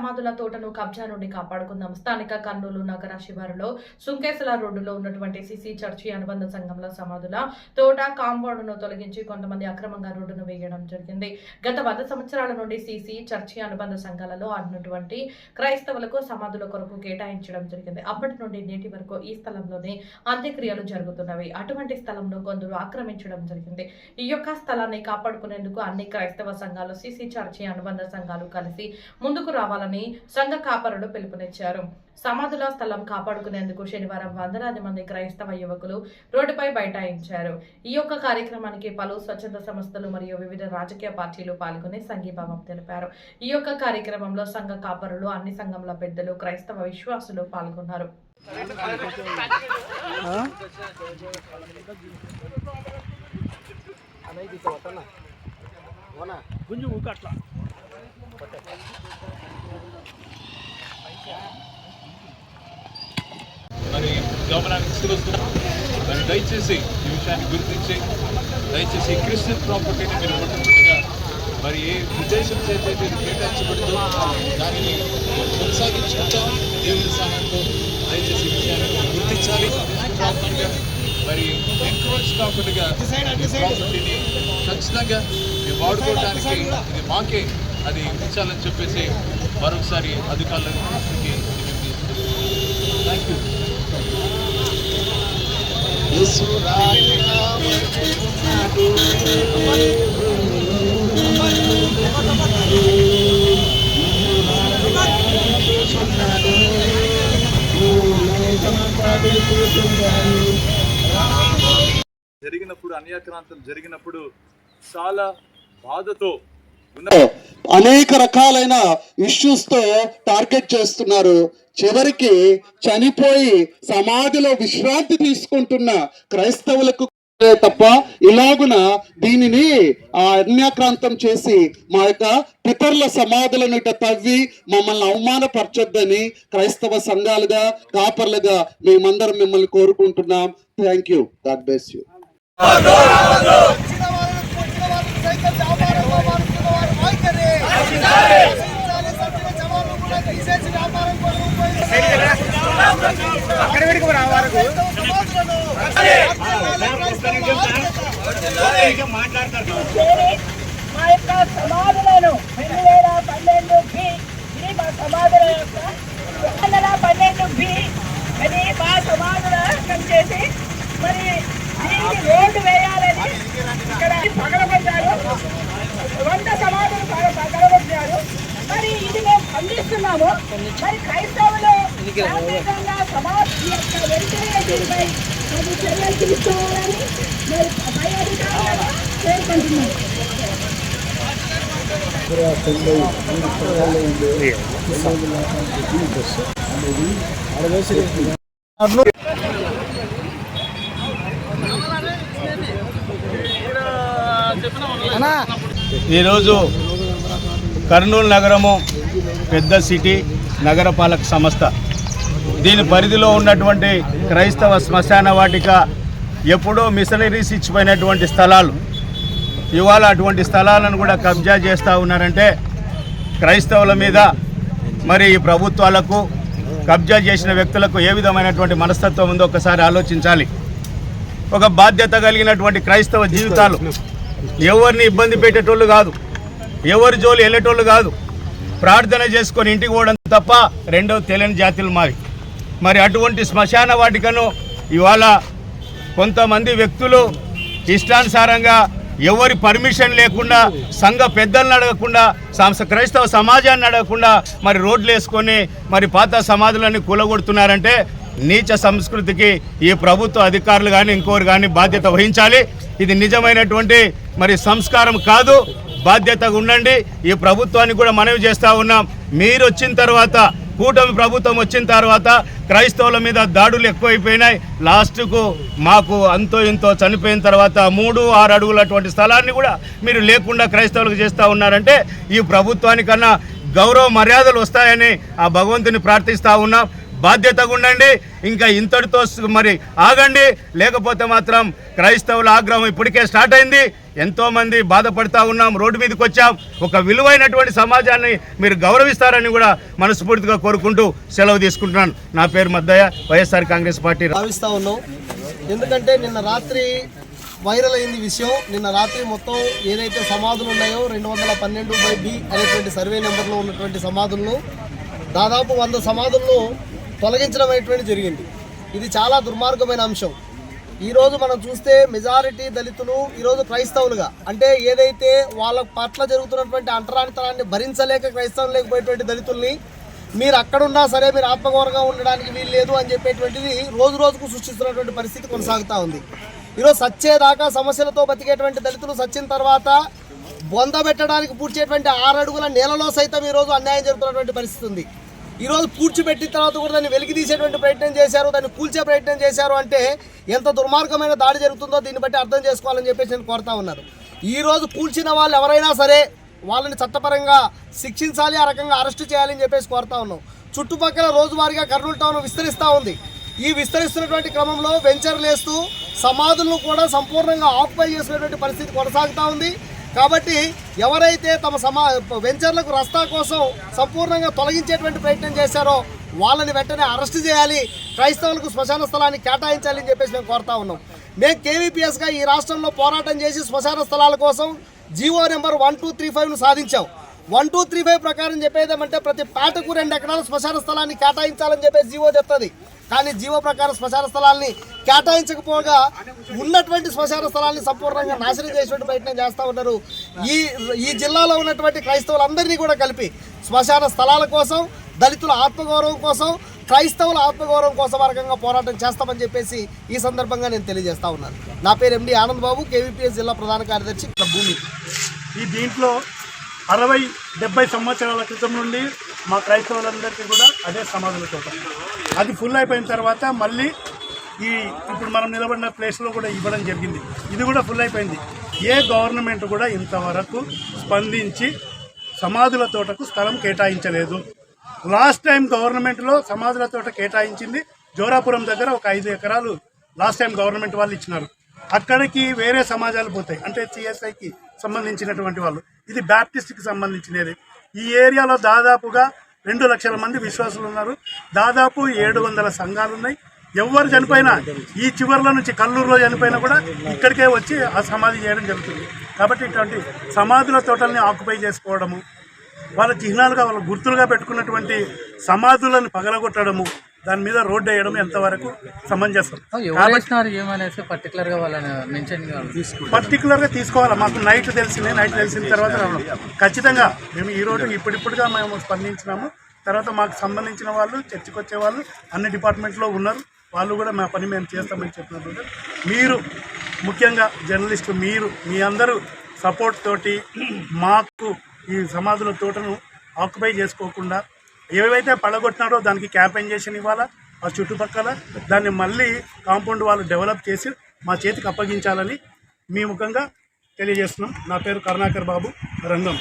సమాధుల తోటను కబ్జా నుండి కాపాడుకుందాం. స్థానిక కర్నూలు నగర శివారులో సుంకేసల రోడ్డులో ఉన్నటువంటి సిసి చర్చి అనుబంధ సంఘంలో సమాధుల తోట కాంపౌండ్ ను తొలగించి కొంతమంది అక్రమంగా రోడ్డును వేయడం జరిగింది. గత 100 సంవత్సరాల నుండి సిసి చర్చి అనుబంధ సంఘాలలో ఉన్నటువంటి క్రైస్తవులకు సమాధుల కొరకు కేటాయించడం జరిగింది. అప్పటి నుండి నేటి వరకు ఈ స్థలంలోనే అంత్యక్రియలు జరుగుతున్నవి. అటువంటి స్థలంలో కొందరు ఆక్రమించడం జరిగింది. ఈ యొక్క స్థలాన్ని కాపాడుకునేందుకు అన్ని క్రైస్తవ సంఘాలు సిసి చర్చి అనుబంధ సంఘాలు కలిసి ముందుకు రావాలని సంఘ కాపరులు పిలుపునిచ్చారు. సమాధుల స్థలం కాపాడుకునేందుకు శనివారం వందలాది మంది క్రైస్తవ యువకులు రోడ్డుపై బైఠాయించారు. ఈ యొక్క కార్యక్రమానికి పలు స్వచ్ఛంద సంస్థలు మరియు వివిధ రాజకీయ పార్టీలు పాల్గొని సంఘీభావం తెలిపారు. ఈ యొక్క కార్యక్రమంలో సంఘ కాపరులు, అన్ని సంఘంల పెద్దలు, క్రైస్తవ విశ్వాసులు పాల్గొన్నారు. మరి గమనానికి తీసుకొస్తున్నాం. మరి దయచేసి ఈ విషయాన్ని గుర్తించి దయచేసి క్రిస్టియన్ ప్రాపర్టీని మీరు మొట్టమొదటిగా మరి ఏ ఉద్దేశం చేత ఇది కేటాయించబడిందో దానిని కొనసాగించుకుంటాం. దేవుని సహాయంతో దయచేసి ఈ విషయాన్ని గుర్తించాలి. ప్రాపర్టీగా మరి ఎంకరేజ్ కాకుండా ప్రాపర్టీని ఖచ్చితంగా మేము వాడుకోవడానికి ఇది మాకే అది ఉంచాలని చెప్పేసి మరొకసారి అధికారుల దృష్టికి థ్యాంక్ యూ. జరిగినప్పుడు అన్యాక్రాంతం జరిగినప్పుడు చాలా బాధతో అనేక రకాలైన ఇష్యూస్ తో టార్గెట్ చేస్తున్నారు. చివరికి చనిపోయి సమాధిలో విశ్రాంతి తీసుకుంటున్న క్రైస్తవులకు తప్ప ఇలాగున దీనిని అన్యాక్రాంతం చేసి మా యొక్క పితరుల సమాధులను ఇట తవ్వి మమ్మల్ని అవమానపరచొద్దని క్రైస్తవ సంఘాలుగా కాపర్లుగా మేమందరం మిమ్మల్ని కోరుకుంటున్నాం. Thank you. God bless you. మా యొక్క సమాధులను 2012 ఇది మా సమాధుల యొక్క 2012 అది మా సమాధుల చేసి మరి దీనికి రోడ్డు వేయాలని ఇక్కడ పగలబడ్డారు. 100 సమాధులు పగలబడ్డారు. మరి ఇది మేము ఖండిస్తున్నాము. మరి క్రైస్తవులు సమాధి యొక్క వెంటనే దీనిపై చర్యలు తీసుకోవాలని మరి పై అధికారులను పేర్కొంటున్నాం. ఈరోజు కర్నూలు నగరము పెద్ద సిటీ నగరపాలక సంస్థ, దీని పరిధిలో ఉన్నటువంటి క్రైస్తవ శ్మశాన వాటిక ఎప్పుడో మిషనరీస్ ఇచ్చిపోయినటువంటి స్థలాలు ఇవాళ అటువంటి స్థలాలను కూడా కబ్జా చేస్తూ ఉన్నారంటే క్రైస్తవుల మీద మరి ఈ ప్రభుత్వాలకు కబ్జా చేసిన వ్యక్తులకు ఏ విధమైనటువంటి మనస్తత్వం ఉందో ఒకసారి ఆలోచించాలి. ఒక బాధ్యత కలిగినటువంటి క్రైస్తవ జీవితాలు ఎవరిని ఇబ్బంది పెట్టేటోళ్ళు కాదు, ఎవరి జోలు వెళ్ళేటోళ్ళు కాదు, ప్రార్థన చేసుకొని ఇంటికి పోవడం తప్ప రెండో తెలియని జాతులు మావి. మరి అటువంటి శ్మశాన వాటికను ఇవాళ కొంతమంది వ్యక్తులు ఇష్టానుసారంగా ఎవరి పర్మిషన్ లేకుండా సంఘ పెద్దలను అడగకుండా క్రైస్తవ సమాజాన్ని అడగకుండా మరి రోడ్లు వేసుకొని మరి పాత సమాధులన్నీ కూలగొడుతున్నారంటే నీచ సంస్కృతికి ఈ ప్రభుత్వ అధికారులు కానీ ఇంకోరు కానీ బాధ్యత వహించాలి. ఇది నిజమైనటువంటి మరి సంస్కారం కాదు. బాధ్యతగా ఉండండి. ఈ ప్రభుత్వానికి కూడా మనవి చేస్తూ ఉన్నాం. మీరు వచ్చిన తర్వాత, కూటమి ప్రభుత్వం వచ్చిన తర్వాత క్రైస్తవుల మీద దాడులు ఎక్కువైపోయినాయి. లాస్ట్కు మాకు అంతో ఇంతో చనిపోయిన తర్వాత 3-6 అడుగులటువంటి స్థలాన్ని కూడా మీరు లేకుండా క్రైస్తవులకు చేస్తూ ఉన్నారంటే ఈ ప్రభుత్వానికన్నా గౌరవ మర్యాదలు వస్తాయని ఆ భగవంతుని ప్రార్థిస్తూ ఉన్నాం. బాధ్యతగా ఉండండి. ఇంకా ఇంతటితో మరి ఆగండి, లేకపోతే మాత్రం క్రైస్తవుల ఆగ్రహం ఇప్పటికే స్టార్ట్ అయింది. ఎంతోమంది బాధపడతా ఉన్నాం, రోడ్డు మీదకి వచ్చాం. ఒక విలువైనటువంటి సమాజాన్ని మీరు గౌరవిస్తారని కూడా మనస్ఫూర్తిగా కోరుకుంటూ సెలవు తీసుకుంటున్నాను. నా పేరు మద్దయ్య, వైఎస్ఆర్ కాంగ్రెస్ పార్టీ. భావిస్తూ ఉన్నాం. ఎందుకంటే నిన్న రాత్రి వైరల్ అయింది విషయం. నిన్న రాత్రి మొత్తం ఏదైతే సమాధులు ఉన్నాయో 212/B అనేటువంటి సర్వే నెంబర్లో ఉన్నటువంటి సమాధులను దాదాపు 100 సమాధులను తొలగించడం అనేటువంటి జరిగింది. ఇది చాలా దుర్మార్గమైన అంశం. ఈరోజు మనం చూస్తే మెజారిటీ దళితులు ఈరోజు క్రైస్తవులుగా, అంటే ఏదైతే వాళ్ళ పట్ల జరుగుతున్నటువంటి అంటరానితనాన్ని భరించలేక క్రైస్తవులు లేకపోయేటువంటి దళితుల్ని మీరు అక్కడున్నా సరే మీరు ఆత్మగౌరవంగా ఉండడానికి వీలు లేదు అని చెప్పేటువంటిది రోజు రోజుకు సృష్టిస్తున్నటువంటి పరిస్థితి కొనసాగుతూ ఉంది. ఈరోజు సచ్చేదాకా సమస్యలతో బతికేటువంటి దళితులు సచ్చిన తర్వాత బొంద పెట్టడానికి పూడ్చేటువంటి 6 అడుగుల నేలలో సైతం ఈరోజు అన్యాయం జరుగుతున్నటువంటి పరిస్థితి ఉంది. ఈరోజు పూడ్చిపెట్టిన తర్వాత కూడా దాన్ని వెలికి తీసేటువంటి ప్రయత్నం చేశారు, దాన్ని కూల్చే ప్రయత్నం చేశారు అంటే ఎంత దుర్మార్గమైన దాడి జరుగుతుందో దీన్ని బట్టి అర్థం చేసుకోవాలని చెప్పేసి నేను కోరుతా ఉన్నాను. ఈరోజు కూల్చిన వాళ్ళు ఎవరైనా సరే వాళ్ళని చట్టపరంగా శిక్షించాలి, ఆ రకంగా అరెస్టు చేయాలని చెప్పేసి కోరుతా ఉన్నాం. చుట్టుపక్కల రోజువారీగా కర్నూలు టౌన్ విస్తరిస్తూ ఉంది. ఈ విస్తరిస్తున్నటువంటి క్రమంలో వెంచర్లు వేస్తూ సమాధులను కూడా సంపూర్ణంగా ఆక్యుపై చేసినటువంటి పరిస్థితి కొనసాగుతూ ఉంది. కాబట్టి ఎవరైతే తమ వెంచర్లకు రస్తా కోసం సంపూర్ణంగా తొలగించేటువంటి ప్రయత్నం చేశారో వాళ్ళని వెంటనే అరెస్ట్ చేయాలి, క్రైస్తవులకు శ్మశాన స్థలాన్ని కేటాయించాలని చెప్పేసి మేము కోరుతా ఉన్నాం. మేము కేవీపీఎస్గా ఈ రాష్ట్రంలో పోరాటం చేసి శ్మశాన స్థలాల కోసం జీవో నెంబర్ 1235ను సాధించాం. 1235 ప్రకారం చెప్పేదేమంటే ప్రతి పేటకు 2 ఎకరాల శ్మశాన స్థలాన్ని కేటాయించాలని చెప్పేసి జీవో చెప్తుంది. కానీ జీవో ప్రకారం శ్మశాన స్థలాల్ని కేటాయించకపోగా ఉన్నటువంటి శ్మశాన స్థలాన్ని సంపూర్ణంగా నాశనం చేసేటువంటి ప్రయత్నం చేస్తూ ఉన్నారు. ఈ జిల్లాలో ఉన్నటువంటి క్రైస్తవులందరినీ కూడా కలిపి శ్మశాన స్థలాల కోసం, దళితుల ఆత్మగౌరవం కోసం, క్రైస్తవుల ఆత్మగౌరవం కోసం ఆ రకంగా పోరాటం చేస్తామని చెప్పేసి ఈ సందర్భంగా నేను తెలియజేస్తా ఉన్నాను. నా పేరు ఎండి ఆనంద్ బాబు, కేవీపీఎస్ జిల్లా ప్రధాన కార్యదర్శి. భూమి ఈ దీంట్లో 60-70 సంవత్సరాల క్రితం నుండి మా క్రైస్తవులందరికీ కూడా అదే సమాధుల తోట. అది ఫుల్ అయిపోయిన తర్వాత మళ్ళీ ఇప్పుడు మనం నిలబడిన ప్లేస్లో కూడా ఇవ్వడం జరిగింది. ఇది కూడా ఫుల్ అయిపోయింది. ఏ గవర్నమెంట్ కూడా ఇంతవరకు స్పందించి సమాధుల తోటకు స్థలం కేటాయించలేదు. లాస్ట్ టైం గవర్నమెంట్లో సమాధుల తోట కేటాయించింది జోరాపురం దగ్గర ఒక 5 ఎకరాలు లాస్ట్ టైం గవర్నమెంట్ వాళ్ళు ఇచ్చినారు. అక్కడికి వేరే సమాజాలు పోతాయి, అంటే సిఎస్ఐకి సంబంధించినటువంటి వాళ్ళు. ఇది బ్యాప్టిస్ట్కి సంబంధించినది. ఈ ఏరియాలో దాదాపుగా 2 లక్షల మంది విశ్వాసులు ఉన్నారు. దాదాపు 700 సంఘాలు ఉన్నాయి. ఎవరు చనిపోయినా ఈ చివర్ల నుంచి కల్లూరులో చనిపోయినా కూడా ఇక్కడికే వచ్చి ఆ సమాధి చేయడం జరుగుతుంది. కాబట్టి ఇటువంటి సమాధుల తోటల్ని ఆక్యుపై చేసుకోవడము, వాళ్ళ చిహ్నాలుగా వాళ్ళ గుర్తులుగా పెట్టుకున్నటువంటి సమాధులను పగలగొట్టడము, దాని మీద రోడ్డు వేయడం ఎంతవరకు సమంజసం? పర్టికులర్గా తీసుకోవాలి. మాకు నైట్ తెలిసిన తర్వాత రావడం ఖచ్చితంగా. మేము ఈరోజు ఇప్పుడిప్పుడుగా మేము స్పందించినాము. తర్వాత మాకు సంబంధించిన వాళ్ళు, చర్చకు వచ్చే వాళ్ళు అన్ని డిపార్ట్మెంట్లో ఉన్నారు. వాళ్ళు కూడా మా పని మేము చేస్తామని చెప్పినప్పుడు మీరు ముఖ్యంగా జర్నలిస్టు మీ అందరూ సపోర్ట్ తోటి మాకు ఈ సమాధుల తోటను ఆక్యుపై చేసుకోకుండా ఏవైతే పడగొట్టినారో దానికి క్యాంపెయిన్ ఇవ్వాలా. ఆ చుట్టుపక్కల దాన్ని మళ్ళీ కాంపౌండ్ వాళ్ళు డెవలప్ చేసి మా చేతికి అప్పగించాలని మీ ముఖంగా తెలియజేస్తున్నాం. నా పేరు కరుణాకర్ బాబు, రంగం.